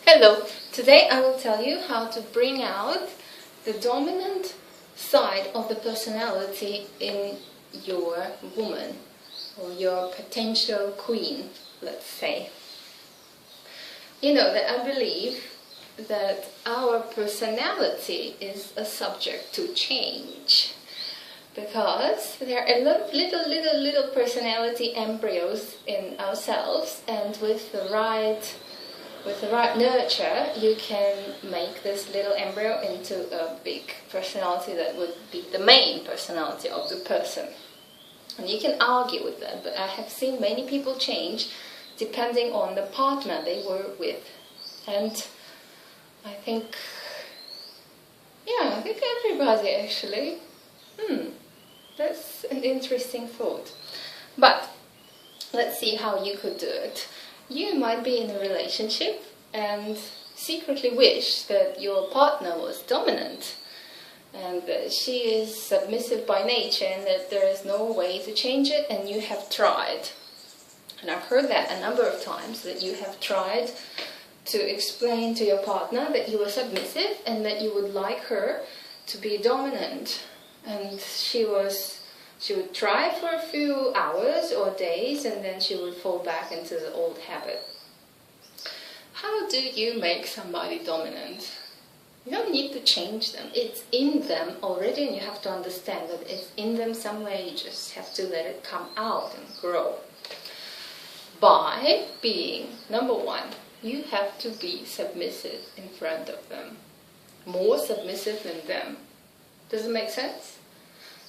Hello, today I will tell you how to bring out the dominant side of the personality in your woman or your potential queen, let's say. You know that I believe that our personality is a subject to change because there are a lot of little personality embryos in ourselves, and with the right nurture, you can make this little embryo into a big personality that would be the main personality of the person. And you can argue with that, but I have seen many people change depending on the partner they were with. And I think everybody actually, that's an interesting thought. But let's see how you could do it. You might be in a relationship and secretly wish that your partner was dominant and that she is submissive by nature and that there is no way to change it, and you have tried. And I've heard that a number of times, that you have tried to explain to your partner that you are submissive and that you would like her to be dominant. And she would try for a few hours or days, and then she would fall back into the old habit. How do you make somebody dominant? You don't need to change them. It's in them already, and you have to understand that it's in them somewhere. You just have to let it come out and grow. By being, number one, you have to be submissive in front of them. More submissive than them. Does it make sense?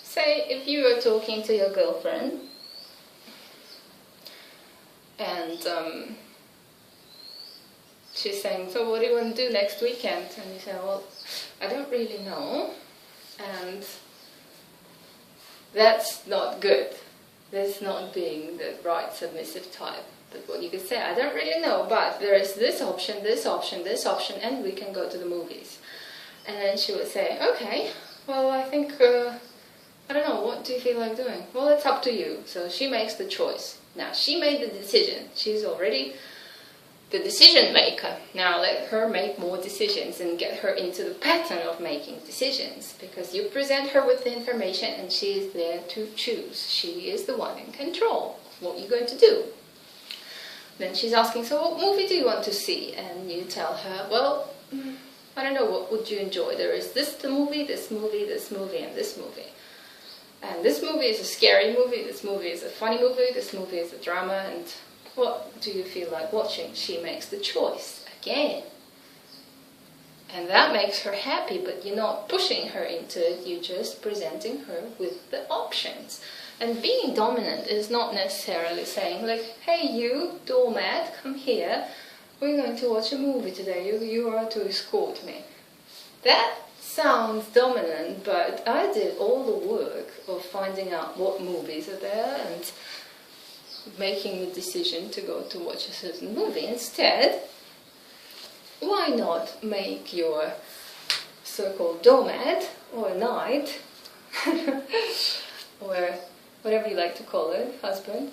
Say, if you are talking to your girlfriend and she's saying, so what do you want to do next weekend? And you say, well, I don't really know, and that's not good. That's not being the right submissive type. But what you could say, I don't really know, but there is this option, this option, this option, and we can go to the movies. And then she would say, okay, well, I think... I don't know, what do you feel like doing? Well, it's up to you. So she makes the choice. Now, she made the decision. She's already the decision maker. Now let her make more decisions and get her into the pattern of making decisions. Because you present her with the information and she is there to choose. She is the one in control of what you're going to do. Then she's asking, so what movie do you want to see? And you tell her, well, I don't know, what would you enjoy? There is this movie, this movie, this movie, and this movie. And this movie is a scary movie, this movie is a funny movie, this movie is a drama, and what do you feel like watching? She makes the choice again. And that makes her happy, but you're not pushing her into it, you're just presenting her with the options. And being dominant is not necessarily saying, like, hey you, doormat, come here, we're going to watch a movie today, you are to escort me. That sounds dominant, but I did all the work of finding out what movies are there and making the decision to go to watch a certain movie. Instead, why not make your so-called doormat or knight or whatever you like to call it, husband,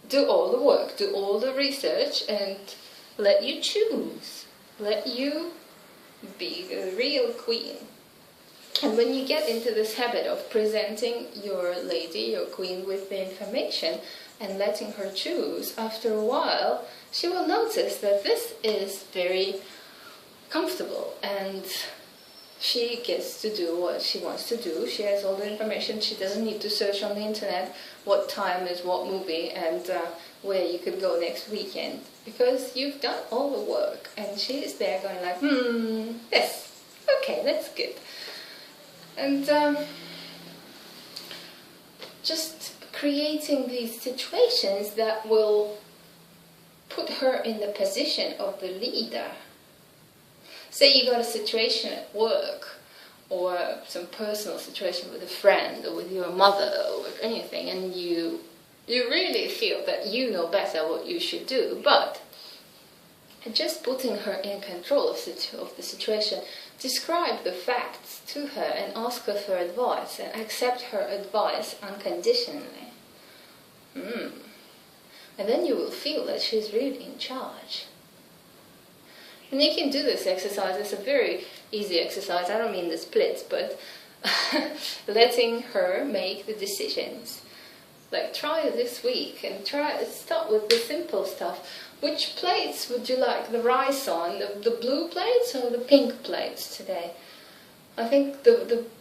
do all the work, do all the research, and let you choose, let you be the real queen. And when you get into this habit of presenting your lady, your queen, with the information and letting her choose, after a while she will notice that this is very comfortable and she gets to do what she wants to do. She has all the information. She doesn't need to search on the internet what time is what movie and where you could go next weekend, because you've done all the work, and she is there going like, yes, okay, that's good. And just creating these situations that will put her in the position of the leader. Say you got a situation at work, or some personal situation with a friend, or with your mother, or with anything, and you really feel that you know better what you should do, but just putting her in control of the situation, describe the facts to her and ask her for advice, and accept her advice unconditionally. And then you will feel that she's really in charge. And you can do this exercise. It's a very easy exercise. I don't mean the splits, but letting her make the decisions. Like, try it this week and start with the simple stuff. Which plates would you like the rice on? The blue plates or the pink plates today? I think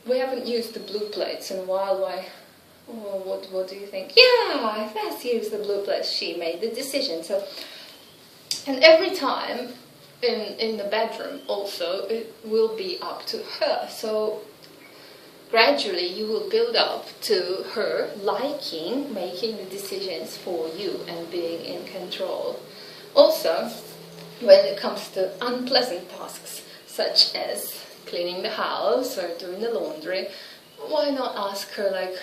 we haven't used the blue plates in a while. Why? Oh, what do you think? Yeah, let's use the blue plates. She made the decision. So, and every time in the bedroom also, it will be up to her. So gradually you will build up to her liking making the decisions for you and being in control. Also, when it comes to unpleasant tasks such as cleaning the house or doing the laundry, why not ask her like,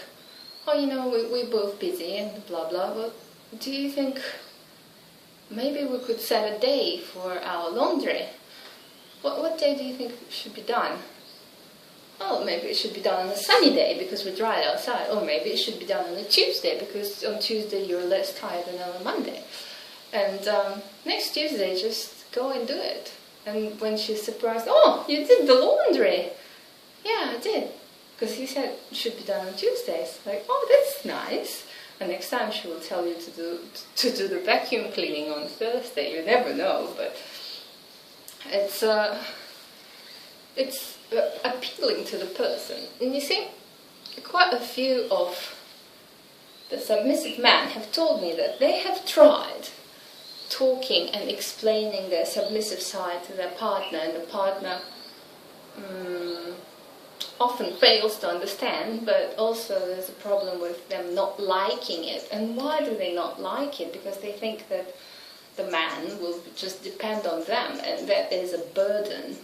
oh, you know, we're both busy and blah blah, but do you think maybe we could set a day for our laundry? What day do you think should be done? Oh, maybe it should be done on a sunny day because we're dry outside. Or maybe it should be done on a Tuesday because on Tuesday you're less tired than on a Monday. And next Tuesday, just go and do it. And when she's surprised, oh, you did the laundry. Yeah, I did. Because he said it should be done on Tuesdays. Like, oh, that's nice. And next time she will tell you to do the vacuum cleaning on Thursday. You never know, but it's appealing to the person. And you see, quite a few of the submissive men have told me that they have tried talking and explaining their submissive side to their partner, and the partner often fails to understand, but also there's a problem with them not liking it. And why do they not like it? Because they think that the man will just depend on them, and that is a burden.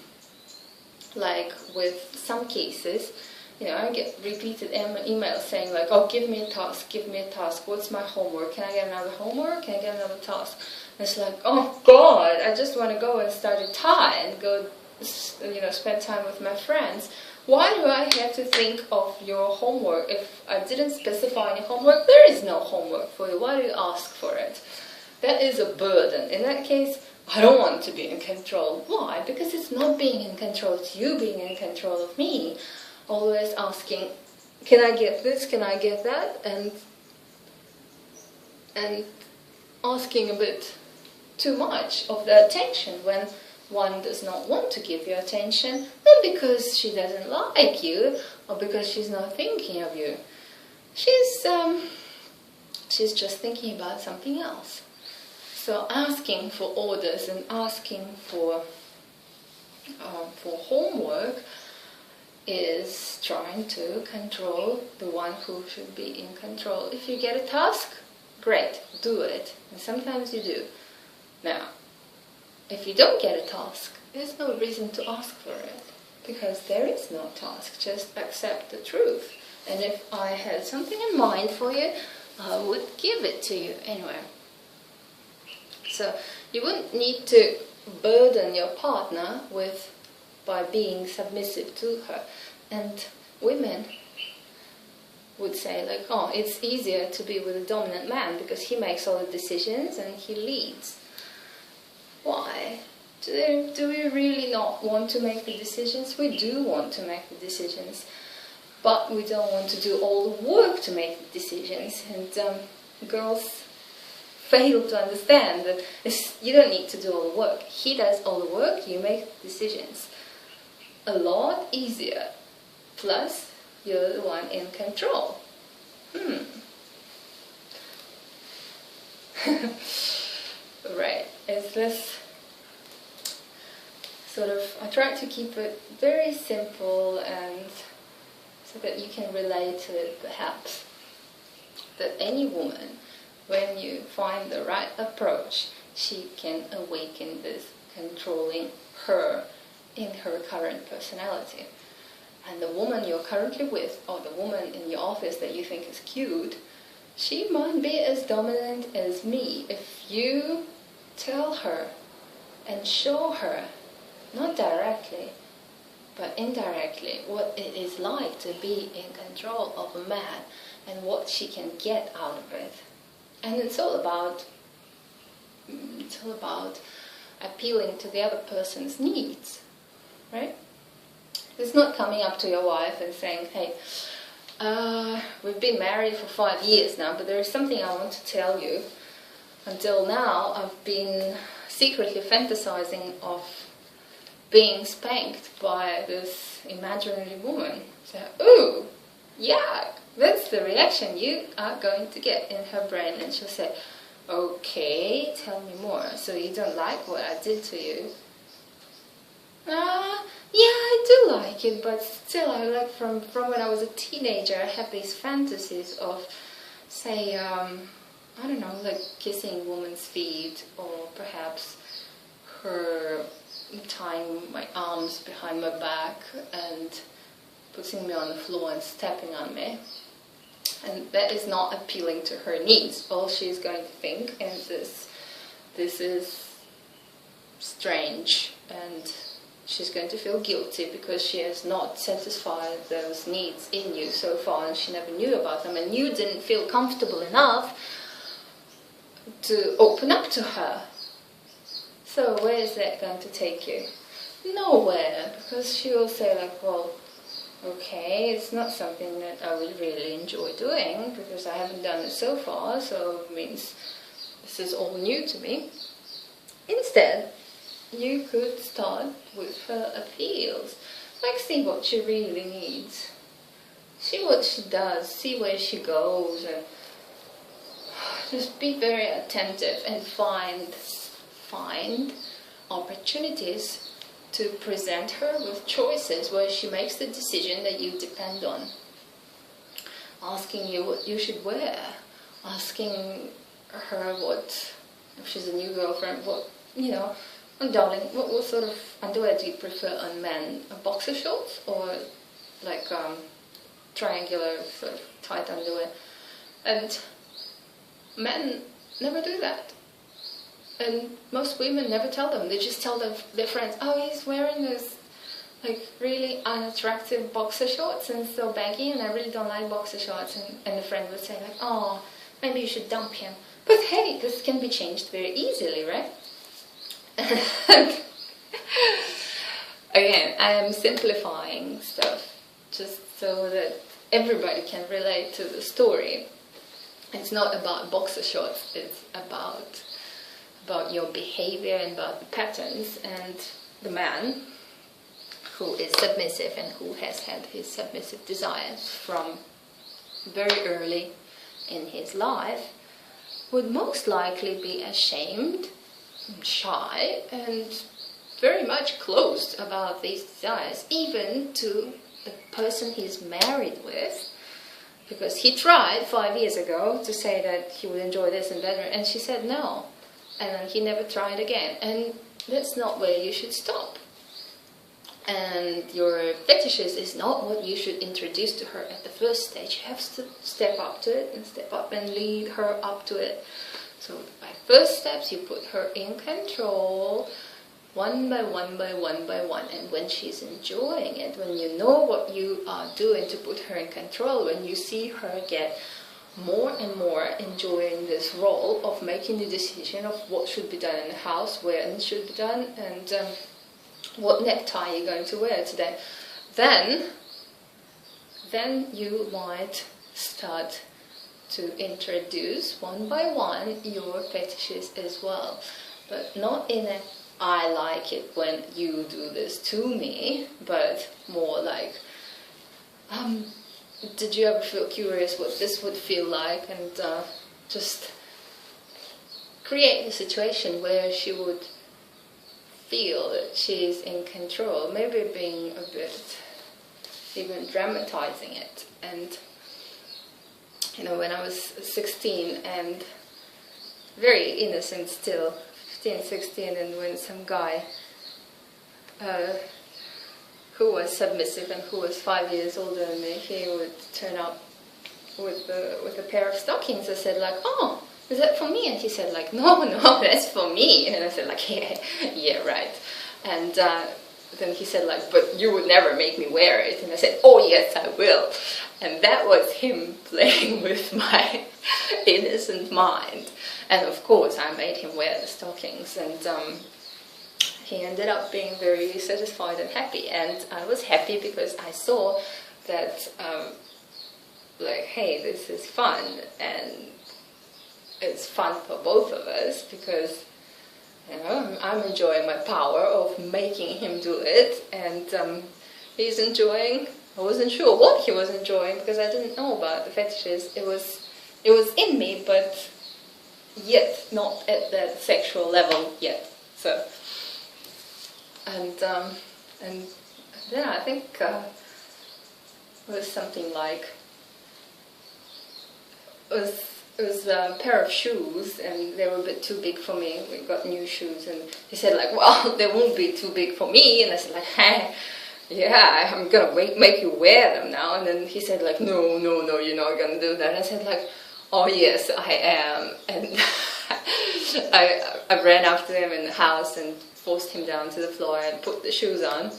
Like with some cases, you know, I get repeated emails saying like, oh, give me a task, what's my homework, can I get another homework, can I get another task? And it's like, oh God, I just want to go and start a Thai and go, you know, spend time with my friends. Why do I have to think of your homework? If I didn't specify any homework, there is no homework for you. Why do you ask for it? That is a burden. In that case, I don't want to be in control. Why? Because it's not being in control, it's you being in control of me. Always asking, can I get this, can I get that? And asking a bit too much of the attention when one does not want to give you attention, not because she doesn't like you or because she's not thinking of you. She's just thinking about something else. So asking for orders and asking for homework is trying to control the one who should be in control. If you get a task, great, do it. And sometimes you do. Now, if you don't get a task, there's no reason to ask for it, because there is no task. Just accept the truth. And if I had something in mind for you, I would give it to you anyway. So you wouldn't need to burden your partner by being submissive to her. And women would say like, oh, it's easier to be with a dominant man because he makes all the decisions and he leads. Why? Do we really not want to make the decisions? We do want to make the decisions, but we don't want to do all the work to make the decisions. And girls fail to understand that you don't need to do all the work. He does all the work, you make decisions. A lot easier. Plus, you're the one in control. Right. Is this sort of, I try to keep it very simple and so that you can relate to it perhaps. That any woman, when you find the right approach, she can awaken this controlling her in her current personality. And the woman you're currently with, or the woman in your office that you think is cute, she might be as dominant as me. If you tell her and show her, not directly, but indirectly, what it is like to be in control of a man and what she can get out of it. And it's all about appealing to the other person's needs, right? It's not coming up to your wife and saying, hey, we've been married for 5 years now, but there is something I want to tell you. Until now, I've been secretly fantasizing of being spanked by this imaginary woman. So, ooh, yeah, that's the reaction you are going to get in her brain. And she'll say, okay, tell me more. So you don't like what I did to you? Yeah, I do like it, but still, I like from when I was a teenager, I have these fantasies of, say, I don't know, like kissing a woman's feet, or perhaps her tying my arms behind my back and putting me on the floor and stepping on me. And that is not appealing to her needs. All she's going to think is this is strange, and she's going to feel guilty because she has not satisfied those needs in you so far, and she never knew about them, and you didn't feel comfortable enough to open up to her. So where is that going to take you? Nowhere, because she will say like, well, okay, it's not something that I would really enjoy doing because I haven't done it so far, so it means this is all new to me. Instead, you could start with her appeals. Like, see what she really needs. See what she does, see where she goes, and just be very attentive and find opportunities to present her with choices where she makes the decision that you depend on. Asking you what you should wear, asking her what, if she's a new girlfriend, what, you know, oh, darling, what sort of underwear do you prefer on men? Boxer shorts or like triangular sort of tight underwear? And men never do that. And most women never tell them. They just tell their friends, oh, he's wearing this like really unattractive boxer shorts and so baggy, and I really don't like boxer shorts. And the friend would say like, oh, maybe you should dump him. But hey, this can be changed very easily, right? Again, I am simplifying stuff just so that everybody can relate to the story. It's not about boxer shorts, it's about your behavior and about the patterns. And the man who is submissive and who has had his submissive desires from very early in his life would most likely be ashamed, shy, and very much closed about these desires, even to the person he's married with, because he tried 5 years ago to say that he would enjoy this and that, and she said no, and then he never tried again. And that's not where you should stop. And your fetishes is not what you should introduce to her at the first stage. You have to step up to it and step up and lead her up to it. So by first steps, you put her in control, one by one by one by one. And when she's enjoying it, when you know what you are doing to put her in control, when you see her get more and more enjoying this role of making the decision of what should be done in the house, when it should be done, and what necktie you're going to wear today, then you might start to introduce one by one your fetishes as well. But not in a I like it when you do this to me, but more like, did you ever feel curious what this would feel like? And just create a situation where she would feel that she's in control, maybe being a bit, even dramatizing it. And you know, when I was 16 and very innocent still, 15, 16, and when some guy who was submissive and who was 5 years older than me, he would turn up with a pair of stockings. I said like, oh, is that for me? And he said like, no, that's for me. And I said like, yeah, right. And then he said like, but you would never make me wear it. And I said, oh yes, I will. And that was him playing with my innocent mind. And of course I made him wear the stockings. And he ended up being very satisfied and happy, and I was happy because I saw that like, hey, this is fun, and it's fun for both of us because, you know, I'm enjoying my power of making him do it, and he's enjoying. I wasn't sure what he was enjoying because I didn't know about the fetishes. It was in me, but yet not at that sexual level yet. So, and then I think it was something like, it was a pair of shoes, and they were a bit too big for me. We got new shoes, and he said like, well, they won't be too big for me, and I said like, hey, yeah, I'm gonna make you wear them now. And then he said like, no, you're not gonna do that. And I said like, oh yes, I am. And I ran after him in the house and forced him down to the floor and put the shoes on.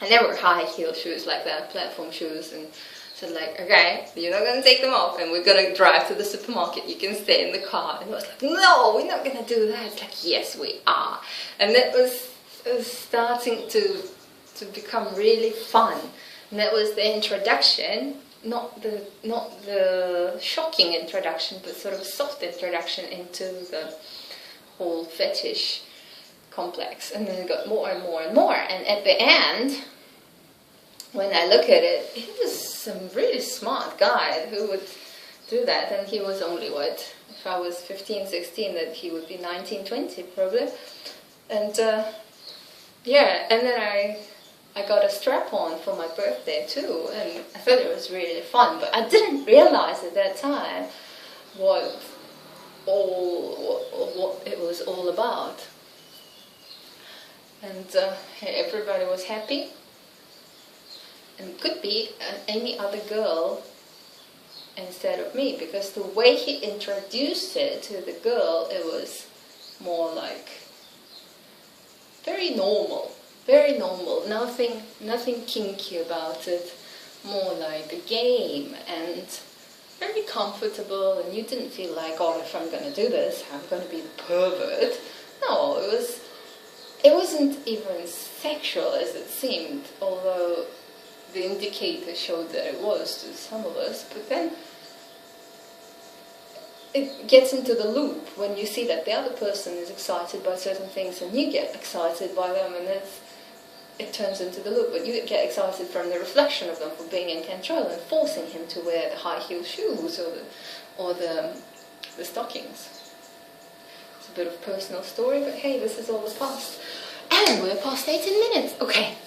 And they were high heel shoes like that, platform shoes, and said like, okay, you're not gonna take them off, and we're gonna drive to the supermarket. You can stay in the car. And I was like, no, we're not gonna do that. It's like, yes, we are. And that was starting to become really fun. And that was the introduction, not the shocking introduction, but sort of soft introduction into the whole fetish complex. And then it got more and more and more. And at the end, when I look at it, he was some really smart guy who would do that. And he was only, what, if I was 15, 16, that he would be 19, 20 probably. And yeah, and then I got a strap-on for my birthday too, and I thought it was really fun, but I didn't realize at that time what it was all about. And everybody was happy, and it could be any other girl instead of me, because the way he introduced it to the girl, it was more like very normal. Very normal, nothing kinky about it, more like a game, and very comfortable, and you didn't feel like, oh, if I'm going to do this, I'm going to be the pervert. No, it wasn't even sexual as it seemed, although the indicator showed that it was to some of us, but then it gets into the loop when you see that the other person is excited by certain things and you get excited by them, and it turns into the loop, but you get excited from the reflection of them for being in control and forcing him to wear the high heel shoes or the stockings. It's a bit of a personal story, but hey, this is all the past. And we're past 18 minutes. Okay,